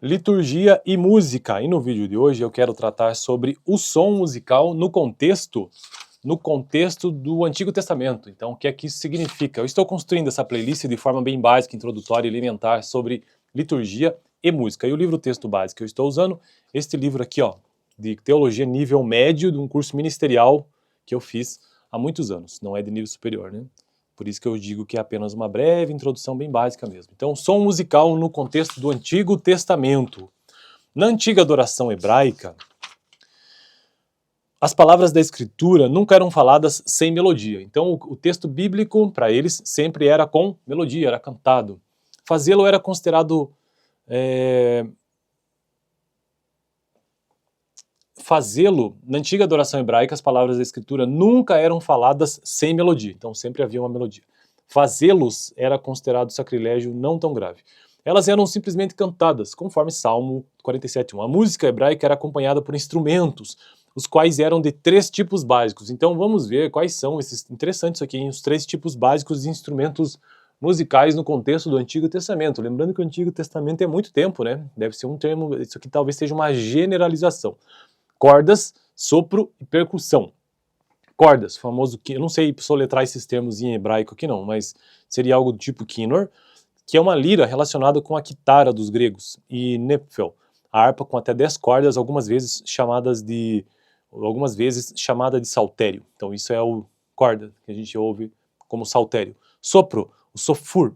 Liturgia e música. E no vídeo de hoje eu quero tratar sobre o som musical no contexto do Antigo Testamento. Então, o que é que isso significa? Eu estou construindo essa playlist de forma bem básica, introdutória e elementar sobre liturgia e música. E o livro texto básico que eu estou usando, este livro aqui, ó, de teologia nível médio, de um curso ministerial que eu fiz há muitos anos. Não é de nível superior, né? Por isso que eu digo que é apenas uma breve introdução bem básica mesmo. Então, som musical no contexto do Antigo Testamento. Na antiga adoração hebraica, as palavras da Escritura nunca eram faladas sem melodia. Então, o texto bíblico, para eles, sempre era com melodia, era cantado. Fazê-lo era considerado... Fazê-lo, na antiga adoração hebraica, as palavras da Escritura nunca eram faladas sem melodia. Então, sempre havia uma melodia. Fazê-los era considerado sacrilégio não tão grave. Elas eram simplesmente cantadas, conforme Salmo 47:1. A música hebraica era acompanhada por instrumentos, os quais eram de 3 tipos básicos. Então vamos ver quais são esses, interessantes aqui, os 3 tipos básicos de instrumentos musicais no contexto do Antigo Testamento. Lembrando que o Antigo Testamento é muito tempo, né? Deve ser um termo, isso aqui talvez seja uma generalização. Cordas, sopro e percussão. Cordas, famoso, eu não sei soletrar esses termos em hebraico aqui não, mas seria algo do tipo kinnor, que é uma lira relacionada com a quitara dos gregos, e nepfel, a harpa com até 10 cordas, algumas vezes chamada de saltério. Então isso é o corda, que a gente ouve como saltério. Sopro, o sofur,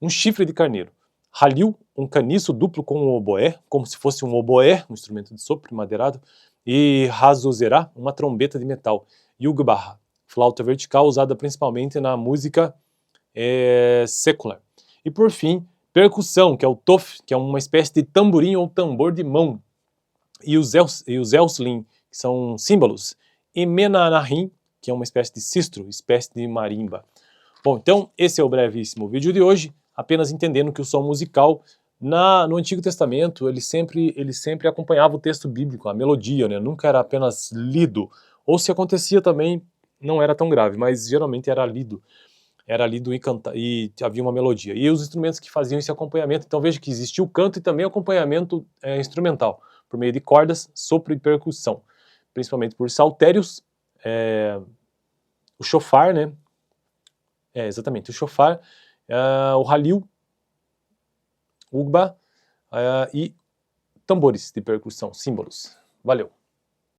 um chifre de carneiro. Halil, um caniço duplo com um oboé, como se fosse um oboé, um instrumento de sopro madeirado. E razozerá, uma trombeta de metal. Yugbah, flauta vertical usada principalmente na música secular. E por fim, percussão, que é o tof, que é uma espécie de tamborim ou tambor de mão. E os elslim, que são símbolos. E menanahim, que é uma espécie de sistro, espécie de marimba. Bom, então esse é o brevíssimo vídeo de hoje, apenas entendendo que o som musical no Antigo Testamento ele sempre acompanhava o texto bíblico, a melodia, né? Nunca era apenas lido, ou se acontecia também não era tão grave, mas geralmente era lido e havia uma melodia. E os instrumentos que faziam esse acompanhamento, então veja que existia o canto e também o acompanhamento instrumental, por meio de cordas, sopro e percussão, principalmente por saltérios, o shofar, né? Exatamente, o shofar, o halil, ugba e tambores de percussão, símbolos. Valeu!